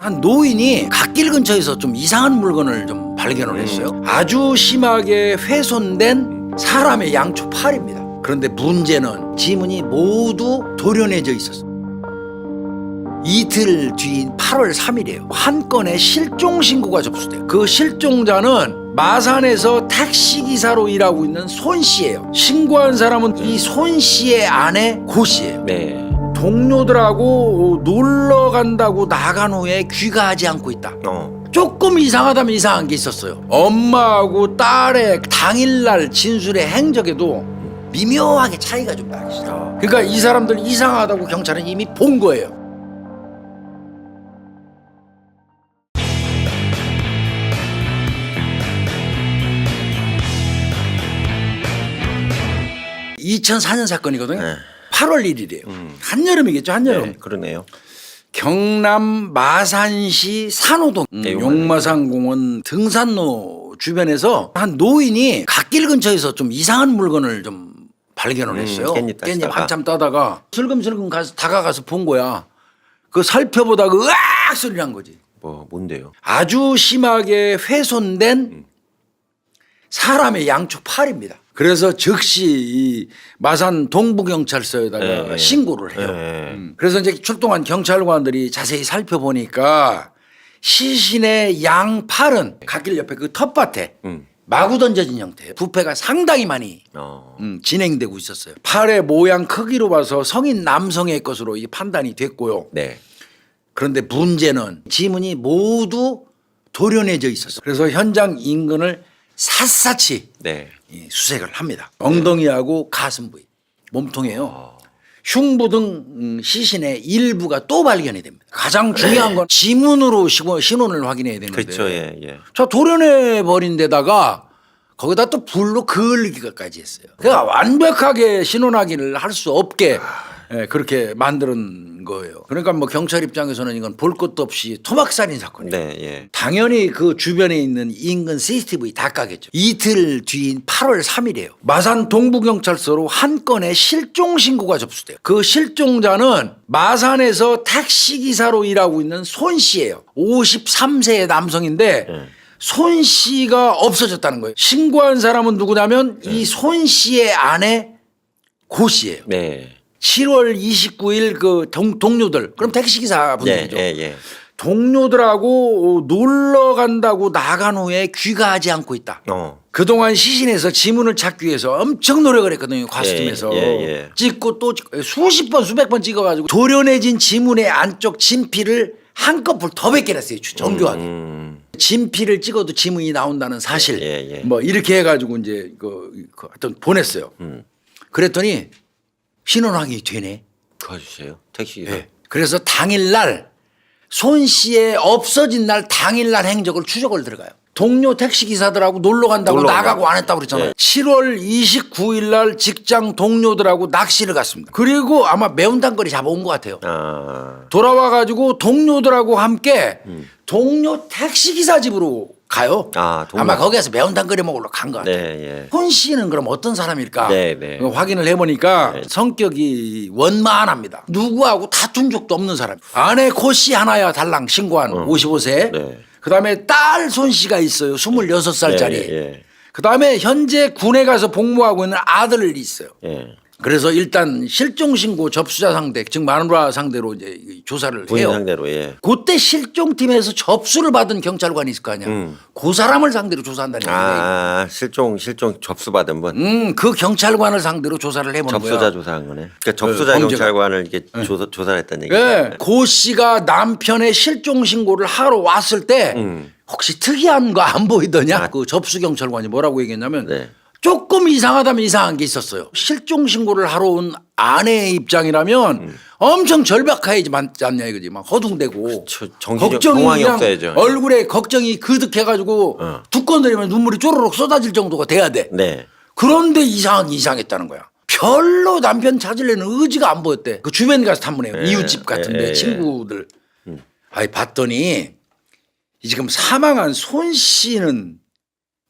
한 노인이 갓길 근처에서 좀 이상한 물건을 좀 발견을 했어요. 아주 심하게 훼손된 사람의 양쪽 팔입니다. 그런데 문제는 지문이 모두 도려내져 있었어요. 이틀 뒤인 8월 3일이에요. 한 건의 실종 신고가 접수돼요. 그 실종자는 마산에서 택시기사로 일하고 있는 손 씨예요. 신고한 사람은 이 손 씨의 아내 고 씨예요. 네. 동료들하고 놀러 간다고 나간 후에 귀가하지 않고 있다. 조금 이상하다면 이상한 게 있었어요. 엄마하고 딸의 당일날 진술의 행적에도 미묘하게 차이가 좀 나기 시작해요. 그러니까 이 사람들 이상하다고 경찰은 이미 본 거예요. (2004년) 사건이거든요. 네. 8월 1일이에요. 한여름이겠죠. 한여름. 네, 그러네요. 경남 마산시 산호동 용마산공원 등산로 주변에서 한 노인이 갓길 근처에서 좀 이상한 물건을 좀 발견을 했어요. 깻잎 한참 따다가 슬금슬금 가서 다가가서 본 거야. 그 살펴보다가 으악 소리 난 거지. 뭔데요? 아주 심하게 훼손된 사람의 양쪽 팔입니다. 그래서 즉시 이 마산 동부경찰서에다가 신고를 해요. 그래서 이제 출동한 경찰관들이 자세히 살펴보니까 시신의 양팔은 갓길 옆에 그 텃밭에 마구 던져진 형태예요. 부패가 상당히 많이 진행되고 있었어요. 팔의 모양 크기로 봐서 성인 남성의 것으로 이게 판단이 됐고요. 네. 그런데 문제는 지문이 모두 도려내져 있었어요. 그래서 현장 인근을 샅샅이 네. 수색을 합니다. 엉덩이하고 가슴 부위, 몸통이에요. 흉부 등 시신의 일부가 또 발견이 됩니다. 가장 중요한 건 지문으로 신원을 확인해야 되는데 그렇죠. 예. 자 도려내 버린 데다가 거기다 또 불로 그을기까지 했어요. 그러니까 완벽하게 신원 확인을 할 수 없게 그렇게 만드는 거예요. 그러니까 뭐 경찰 입장에서는 이건 볼 것도 없이 토막살인 사건이에요. 네. 예. 당연히 그 주변에 있는 인근 CCTV 다 까겠죠. 이틀 뒤인 8월 3일이에요. 마산 동부경찰서로 한 건의 실종 신고가 접수돼요. 그 실종자는 마산에서 택시기사로 일하고 있는 손 씨예요. 53세의 남성인데 손 씨가 없어졌다는 거예요. 신고한 사람은 누구냐면 이 손 씨의 아내 고 씨예요. 네. 7월 29일 그 동료들, 그럼 택시기사 분들이죠. 예. 동료들하고 놀러 간다고 나간 후에 귀가하지 않고 있다. 그동안 시신에서 지문을 찾기 위해서 엄청 노력을 했거든요. 과수팀에서 찍고 또 찍고 수십 번 수백 번 찍어가지고 도려내진 지문의 안쪽 진피를 한꺼풀 더 벗겨냈어요. 정교하게. 진피를 찍어도 지문이 나온다는 사실. 뭐 이렇게 해가지고 이제 하여튼 보냈어요. 그랬더니 신원 확인이 되네. 도와주세요. 택시기사. 네. 그래서 당일날 손 씨의 없어진 날 당일날 행적을 추적을 들어가요. 동료 택시기사들하고 놀러 간다고 나가고 안 했다고 그랬잖아요. 7월 29일 날 직장 동료들하고 낚시를 갔습니다. 그리고 아마 매운탕거리 잡아온 것 같아요. 돌아와가지고 동료들하고 함께 동료 택시기사 집으로 가요. 아마 거기 가서 매운탕 끓여 먹으러 간 것 같아요. 손 씨는 그럼 어떤 사람일까 확인을 해보니까 성격이 원만합니다. 누구하고 다툰 적도 없는 사람. 아내 고 씨 하나야 달랑 신고한 55세. 그다음에 딸 손 씨가 있어요. 26살짜리. 그다음에 현재 군에 가서 복무하고 있는 아들이 있어요. 그래서 일단 실종 신고 접수자 상대, 즉 마누라 상대로 이제 조사를 해요. 상대로 그때 실종팀에서 접수를 받은 경찰관이 있을 거 아니야. 그 사람을 상대로 조사한다는 거예요. 실종 접수 받은 분. 그 경찰관을 상대로 조사를 해보는 거야. 접수자 조사한 거네. 그러니까 접수자 경찰관을 이렇게 조사를 했다는 얘기죠. 네. 고 씨가 남편의 실종 신고를 하러 왔을 때 혹시 특이한 거 안 보이더냐? 그 접수 경찰관이 뭐라고 얘기했냐면 조금 이상하다면 이상한 게 있었어요. 실종 신고를 하러 온 아내의 입장이라면 엄청 절박하지 않냐 이거지. 막 허둥대고 걱정이 그냥 얼굴에 걱정이 그득해가지고 두 건 들이면 눈물이 쪼르륵 쏟아질 정도가 돼야 돼. 그런데 이상했다는 거야. 별로 남편 찾으려는 의지가 안 보였대. 그 주변 가서 탐문해요. 이웃집 같은데 친구들. 봤더니 지금 사망한 손 씨는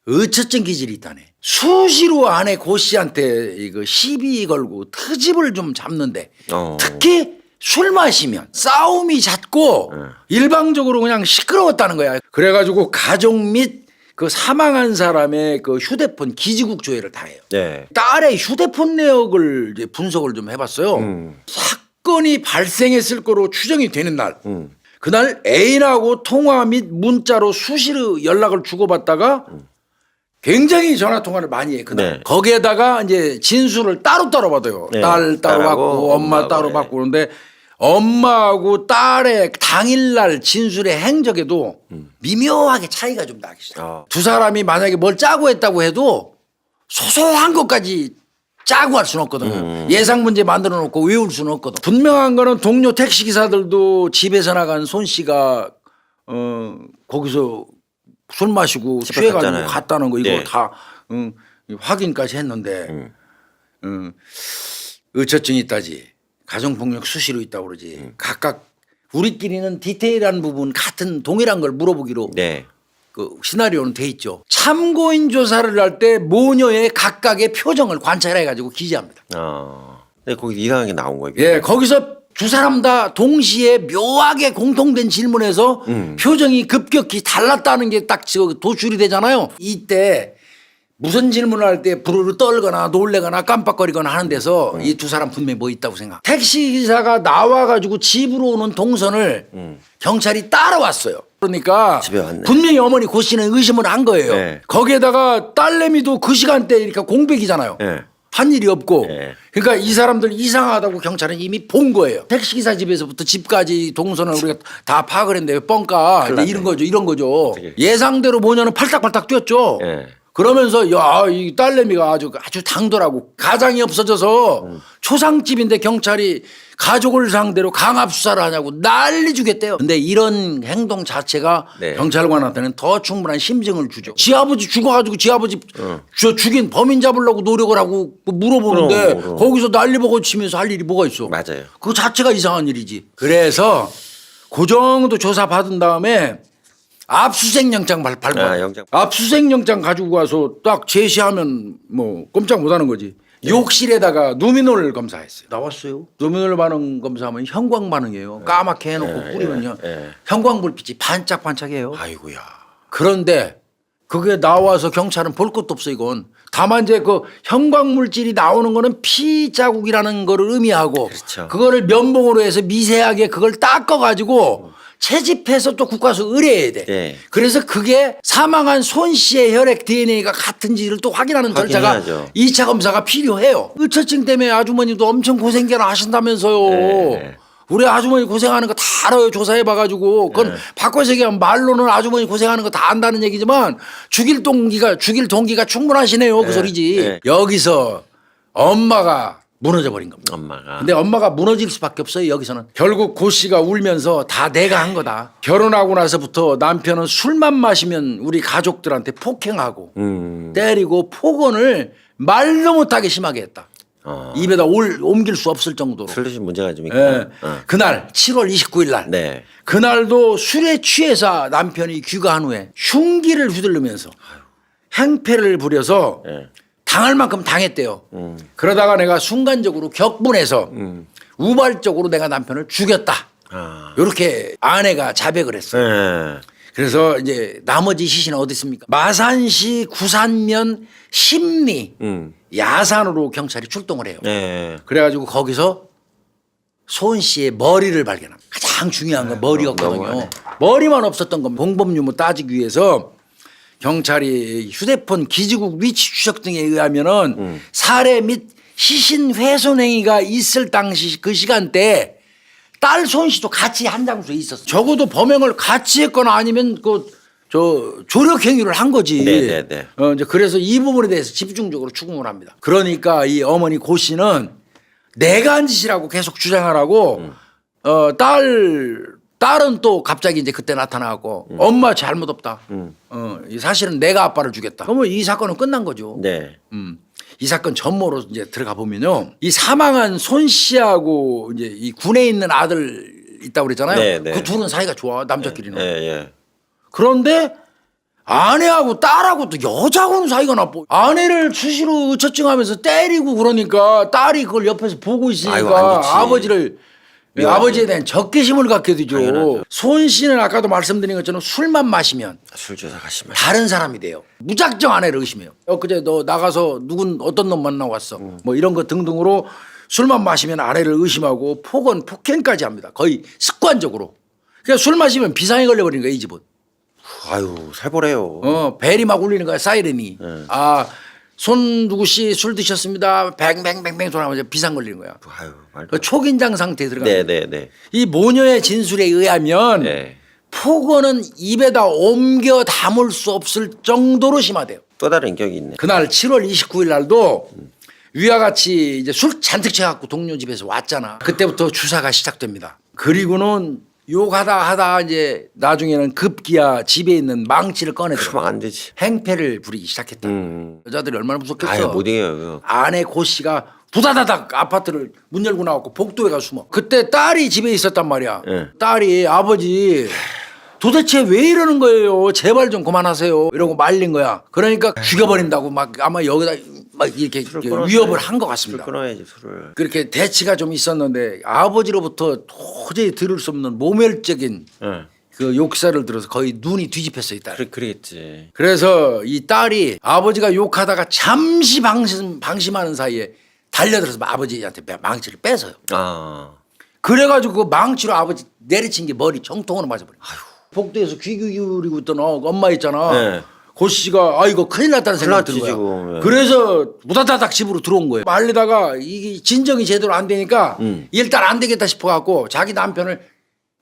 어처증 기질이 있다네. 수시로 아내 고 씨한테 이거 시비 걸고 트집을 좀 잡는데 특히 술 마시면 싸움이 잦고 일방적으로 그냥 시끄러웠다는 거야. 그래가지고 가족 및 그 사망한 사람의 그 휴대폰 기지국 조회를 다 해요. 네. 딸의 휴대폰 내역을 이제 분석을 좀 해봤어요. 사건이 발생했을 거로 추정이 되는 날. 그날 애인하고 통화 및 문자로 수시로 연락을 주고받다가 굉장히 전화 통화를 많이 해 그날. 네. 거기에다가 이제 진술을 따로따로 받아요. 네. 딸 따로 딸하고 받고 엄마 따로 네. 받고 그런데 엄마하고 딸의 당일날 진술의 행적에도 미묘하게 차이가 좀 나기 시작해요. 두 사람이 만약에 뭘 짜고 했다고 해도 소소한 것까지 짜고 할 수는 없거든. 예상 문제 만들어 놓고 외울 수는 없거든. 분명한 거는 동료 택시 기사들도 집에서 나간 손 씨가 거기서 술 마시고 집에 취해가지고 갔잖아요. 갔다는 거 이거 네. 다 확인까지 했는데 의처증이 있다지 가정폭력 수시로 있다고 그러지 각각 우리끼리는 디테일한 부분 같은 동일한 걸 물어보기로 네. 그 시나리오는 돼 있죠. 참고인 조사를 할 때 모녀의 각각의 표정을 관찰해 가지고 기재합니다. 근데 거기 이상하게 나온 거예요. 예, 거기서 두 사람 다 동시에 묘하게 공통된 질문에서 표정이 급격히 달랐다는 게 딱 도출이 되잖아요. 이때 무슨 질문을 할 때 부르르 떨거나 놀래거나 깜빡거리거나 하는 데서 이 두 사람 분명히 뭐 있다고 생각. 택시기사가 나와가지고 집으로 오는 동선을 경찰이 따라왔어요. 그러니까 집에 왔네. 분명히 어머니 고 씨는 의심을 한 거예요. 네. 거기에다가 딸내미도 그 시간대 이렇게 공백이잖아요. 네. 한 일이 없고 네. 그러니까 이 사람들 이상하다고 경찰은 이미 본 거예요. 택시기사 집에서부터 집까지 동선을 우리가 다 파악을 했는데 뻥까 이런 거죠. 어떻게. 예상대로 모녀는 팔딱팔딱 뛰었죠. 네. 그러면서 야, 이 딸내미가 아주 당돌하고 가장이 없어져서 초상집인데 경찰이 가족을 상대로 강압 수사를 하냐고 난리 주겠대요. 근데 이런 행동 자체가 네. 경찰관한테는 더 충분한 심증을 주죠. 지 아버지 죽어가지고 지 아버지 죽인 범인 잡으려고 노력을 하고 물어보는데 그럼. 거기서 난리보고 치면서 할 일이 뭐가 있어. 맞아요. 그 자체가 이상한 일이지. 그래서 그 정도 조사 받은 다음에 압수수색 영장 발부해요. 영장. 압수수색 영장 가지고 가서 딱 제시하면 뭐 꼼짝 못하는 거지. 네. 욕실에다가 누미놀 검사했어요. 나왔어요. 누미놀 반응 검사하면 형광 반응이에요. 까맣게 해놓고 뿌리면요. 형광 불빛이 반짝반짝해요. 아이고야. 그런데 그게 나와서 경찰은 볼 것도 없어 이건. 다만 이제 그 형광 물질이 나오는 거는 피 자국이라는 거를 의미하고 그렇죠. 그거를 면봉으로 해서 미세하게 그걸 닦아 가지고 채집해서 또 국가서 의뢰해야 돼. 네. 그래서 그게 사망한 손 씨의 혈액 DNA가 같은지를 또 확인하는 절차가 확인해야죠. 2차 검사가 필요해요. 의처증 때문에 아주머니도 엄청 고생계를 하신다면서요. 네. 우리 아주머니 고생하는 거 다 알아요. 조사해 봐가지고. 그건 바꿔서 얘기하면 말로는 아주머니 고생하는 거 다 안다는 얘기지만 죽일 동기가 충분하시네요. 그 소리지. 네. 여기서 엄마가 무너져 버린 겁니다. 엄마가. 근데 엄마가 무너질 수밖에 없어요. 여기서는. 결국 고 씨가 울면서 다 내가 한 거다. 결혼하고 나서부터 남편은 술만 마시면 우리 가족들한테 폭행하고 때리고 폭언을 말도 못하게 심하게 했다. 입에다 옮길 수 없을 정도로. 슬리시 문제가 좀 있고. 예. 그날 7월 29일 날. 네. 그날도 술에 취해서 남편이 귀가한 후에 흉기를 휘둘르면서 행패를 부려서 당할 만큼 당했대요. 그러다가 내가 순간적으로 격분해서 우발적으로 내가 남편을 죽였다. 이렇게 아내가 자백을 했어요. 네. 그래서 이제 나머지 시신은 어디 있습니까? 마산시 구산면 심리 야산으로 경찰이 출동을 해요. 네. 그래가지고 거기서 소은 씨의 머리를 발견합니다. 가장 중요한 건 머리였거든요. 너무하네. 머리만 없었던 건 공범 유무 따지기 위해서 경찰이 휴대폰 기지국 위치 추적 등에 의하면은 살해 및 시신 훼손 행위가 있을 당시 그 시간대에 딸 손 씨도 같이 한 장소에 있었어. 적어도 범행을 같이 했거나 아니면 조력 행위를 한 거지. 네네네. 이제 그래서 이 부분에 대해서 집중적으로 추궁을 합니다. 그러니까 이 어머니 고 씨는 내가 한 짓이라고 계속 주장하라고 딸은 또 갑자기 이제 그때 나타나고 엄마 잘못 없다. 사실은 내가 아빠를 죽였다. 그러면 이 사건은 끝난 거죠. 네. 이 사건 전모로 이제 들어가 보면요. 이 사망한 손 씨하고 이제 이 군에 있는 아들 있다고 그랬잖아요. 네, 네. 그 둘은 사이가 좋아. 남자끼리는. 예. 그런데 아내하고 딸하고 또 여자하고는 사이가 나빠. 아내를 수시로 의처증하면서 때리고 그러니까 딸이 그걸 옆에서 보고 아이고, 있으니까 안 좋지. 아버지를 아버지에 대한 적개심을 갖게 되죠. 당연하죠. 손 씨는 아까도 말씀드린 것처럼 술만 마시면 술 조사 가시면. 다른 사람이 돼요. 무작정 아내를 의심해요. 엊그제 너 나가서 어떤 놈 만나고 왔어. 뭐 이런 것 등등으로 술만 마시면 아내를 의심하고 폭언, 폭행까지 합니다. 거의 습관적으로. 그러니까 술 마시면 비상이 걸려버리는 거예요, 이 집은. 아유 살벌해요. 벨이 막 울리는 거야, 사이렌이. 손 누구 씨 술 드셨습니다. 뱅뱅뱅뱅 소리하면서 비상 걸리는 거야. 아유 말도. 그 초긴장 상태에 들어가. 네네네. 이 모녀의 진술에 의하면 네. 폭언은 입에다 옮겨 담을 수 없을 정도로 심하대요. 또 다른 격이 있네. 그날 7월 29일 날도 위와 같이 이제 술 잔뜩 채갖고 동료 집에서 왔잖아. 그때부터 주사가 시작됩니다. 그리고는 욕하다 이제 나중에는 급기야 집에 있는 망치를 꺼내들어 그러면 안 되지. 행패를 부리기 시작했다. 여자들이 얼마나 무섭겠어. 아유 못 이겨요. 아내 고 씨가 부다다닥 아파트를 문 열고 나왔고 복도에 가 숨어. 그때 딸이 집에 있었단 말이야. 네. 딸이 아버지 도대체 왜 이러는 거예요? 제발 좀 그만하세요. 이러고 말린 거야. 그러니까 죽여버린다고 막 아마 여기다 막 이렇게 위협을 한 것 같습니다. 술 끊어야지 술을. 그렇게 대치가 좀 있었는데 아버지로부터 도저히 들을 수 없는 모멸적인 응. 그 욕설을 들어서 거의 눈이 뒤집혔어요, 이 딸. 그러겠지. 그래서 이 딸이 아버지가 욕하다가 잠시 방심하는 사이에 달려들어서 아버지한테 망치를 뺏어요. 아. 그래가지고 그 망치로 아버지 내리친 게 머리 정통으로 맞아버려. 복도에서 귀 기울이고 있던 엄마 있잖아. 네. 고 씨가 이거 큰일 났다는 생각이 든 거야. 지금. 네. 그래서 무다다닥 집으로 들어온 거예요. 말리다가 이게 진정이 제대로 안 되니까 일단 안 되겠다 싶어갖고 자기 남편을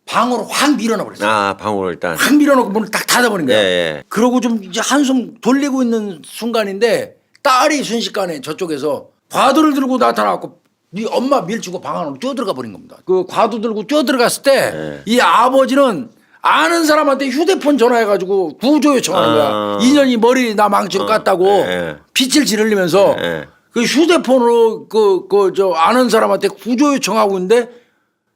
방으로 확 밀어넣어 버렸어요. 아 방으로 일단. 확 밀어넣고 문을 딱 닫아버린 거야. 예, 예. 그러고 좀 이제 한숨 돌리고 있는 순간인데 딸이 순식간에 저쪽에서 과도를 들고 나타나갖고 네 엄마 밀치고 방 안으로 뛰어들어가 버린 겁니다. 그 과도 들고 뛰어들어갔을 때 이 아버지는 아는 사람한테 휴대폰 전화해가지고 구조 요청하는 거야. 인연이 머리 나 망치로 깠다고 빛을 지르면서 그 휴대폰으로 저 아는 사람한테 구조 요청하고 있는데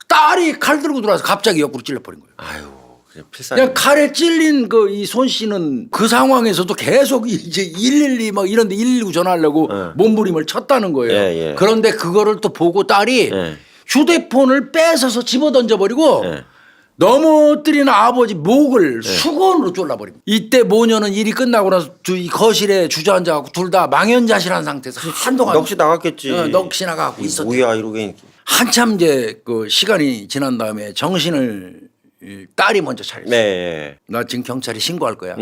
딸이 칼 들고 들어와서 갑자기 옆으로 찔러버린 거예요. 아유 그냥 필살. 그냥 칼에 찔린 그 이 손 씨는 그 상황에서도 계속 이제 112 막 이런데 119 전화하려고 몸부림을 쳤다는 거예요. 예, 예. 그런데 그거를 또 보고 딸이 예. 휴대폰을 뺏어서 집어 던져버리고 예. 넘어뜨리는 아버지 목을 수건으로 졸라버립니다. 이때 모녀는 일이 끝나고 나서 이 거실에 주저앉아갖고 둘 다 망연자실한 상태에서 한동안 넋이 나갔겠지. 넋이 나가고 있었대. 뭐야 이러게. 한참 이제 그 시간이 지난 다음에 정신을 딸이 먼저 차렸어. 네. 나 지금 경찰에 신고할 거야.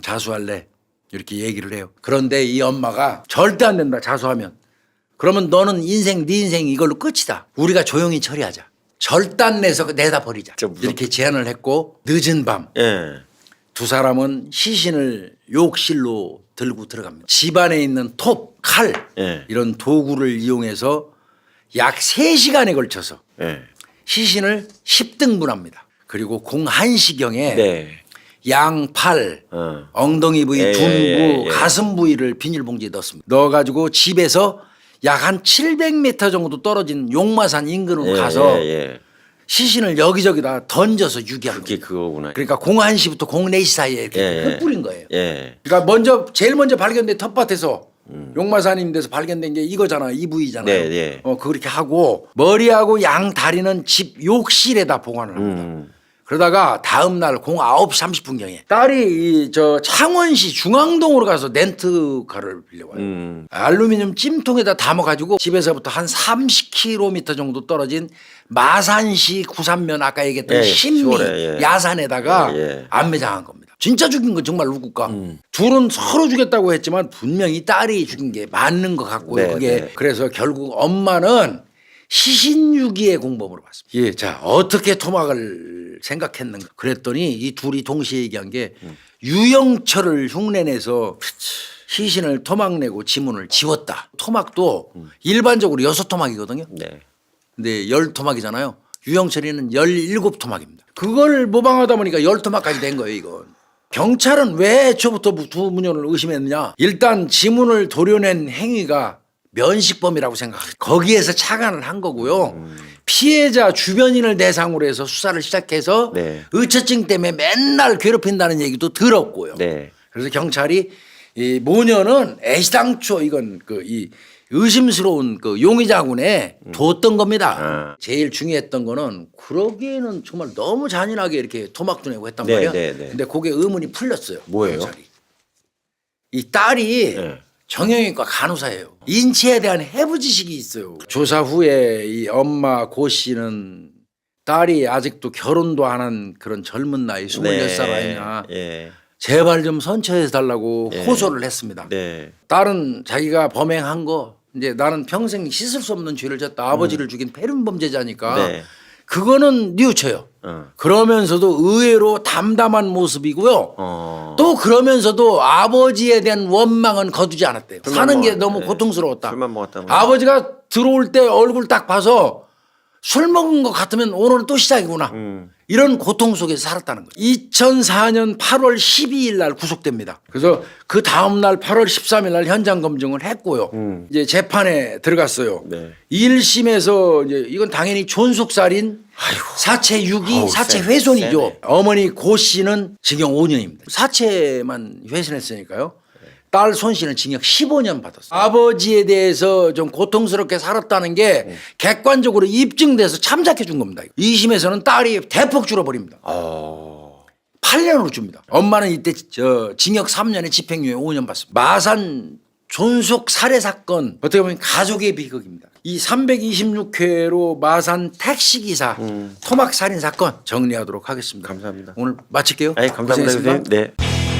자수할래. 이렇게 얘기를 해요. 그런데 이 엄마가 절대 안 된다. 자수하면. 그러면 너는 네 인생 이걸로 끝이다. 우리가 조용히 처리하자. 절단 내서 내다 버리자. 이렇게 제안을 했고 늦은 밤 두 예. 사람은 시신을 욕실로 들고 들어갑니다. 집안에 있는 톱, 칼 예. 이런 도구를 이용해서 약 3시간에 걸쳐서 예. 시신을 10등분합니다. 그리고 01시경에 네. 양팔, 엉덩이 부위, 예, 둔부, 예, 예. 가슴 부위를 비닐봉지에 넣습니다. 넣어가지고 집에서 약 한 700m 정도 떨어진 용마산 인근으로 가서 시신을 여기저기다 던져서 유기한 그게 거예요. 그거구나. 그러니까 01시부터 04시 사이에 이렇게 예, 흩뿌린 거예요. 예. 그러니까 제일 먼저 발견된 텃밭에서 용마산인 데서 발견된 게 이거잖아. 이 부위잖아요. 네, 네. 그렇게 하고 머리하고 양 다리는 집 욕실에다 보관을 합니다. 그러다가 다음 날 09시 30분경에 딸이 저 창원시 중앙동으로 가서 렌트카를 빌려와요. 알루미늄 찜통에다 담아가지고 집에서부터 한 30km 정도 떨어진 마산시 구산면 아까 얘기했던 예, 신미 시골에, 예. 야산에다가 안매장한 겁니다. 진짜 죽인 건 정말 누굴까? 둘은 서로 죽였다고 했지만 분명히 딸이 죽인 게 맞는 것 같고요. 네, 그게 네. 그래서 결국 엄마는 시신유기의 공범으로 봤습니다. 예, 자 어떻게 토막을 생각했는가? 그랬더니 이 둘이 동시에 얘기한 게 유영철을 흉내내서 시신을 토막내고 지문을 지웠다. 토막도 일반적으로 6토막이거든요. 네. 근데 10토막이잖아요. 유영철이는 17토막입니다. 그걸 모방하다 보니까 10토막까지 된 거예요, 이건. 경찰은 왜 애초부터 두 무녀를 의심했느냐? 일단 지문을 도려낸 행위가 면식범이라고 생각합니다. 거기에서 착안을 한 거고요. 피해자 주변인을 대상으로 해서 수사를 시작해서 네. 의처증 때문에 맨날 괴롭힌다는 얘기도 들었고요. 네. 그래서 경찰이 이 모녀는 애시당초 이건 이 의심스러운 그 용의자군에 뒀던 겁니다. 아. 제일 중요했던 거는 그러기에는 정말 너무 잔인하게 이렇게 토막도 내고 했단 네, 말이야. 네, 네. 근데 그게 의문이 풀렸어요. 뭐예요? 검찰이. 이 딸이 네. 정형외과 간호사예요. 인체에 대한 해부 지식이 있어요. 조사 후에 이 엄마 고 씨는 딸이 아직도 결혼도 안 한 그런 젊은 나이 26살 아이냐. 예. 제발 좀 선처해 달라고 예. 호소를 했습니다. 네. 딸은 자기가 범행한 거 이제 나는 평생 씻을 수 없는 죄를 졌다. 아버지를 죽인 패륜 범죄자니까 네. 그거는 뉘우쳐요. 그러면서도 의외로 담담한 모습이고요. 또 그러면서도 아버지에 대한 원망은 거두지 않았대요. 사는 게 너무 고통스러웠다. 술만 먹었다는 아버지가 들어올 때 얼굴 딱 봐서 술 먹은 것 같으면 오늘은 또 시작이구나. 이런 고통 속에서 살았다는 거예요. 2004년 8월 12일 날 구속됩니다. 그래서 그 다음 날 8월 13일 날 현장 검증을 했고요. 이제 재판에 들어갔어요. 네. 1심에서 이제 이건 당연히 존속살인, 사체 유기, 아우, 사체 세네. 훼손이죠. 세네. 어머니 고 씨는 징역 5년입니다. 사체만 훼손했으니까요. 딸 손 씨는 징역 15년 받았어요. 아버지에 대해서 좀 고통스럽게 살았다는 게 객관적으로 입증돼서 참작해 준 겁니다. 2심에서는 딸이 대폭 줄어버립니다. 8년으로 줍니다. 엄마는 이때 징역 3년에 집행유예 5년 받습니다. 마산 존속 살해 사건 어떻게 보면 가족의 비극입니다. 이 326회로 마산 택시기사 토막 살인 사건 정리하도록 하겠습니다. 감사합니다. 오늘 마칠게요. 감사합니다. 고생했습니다. 선생님. 네.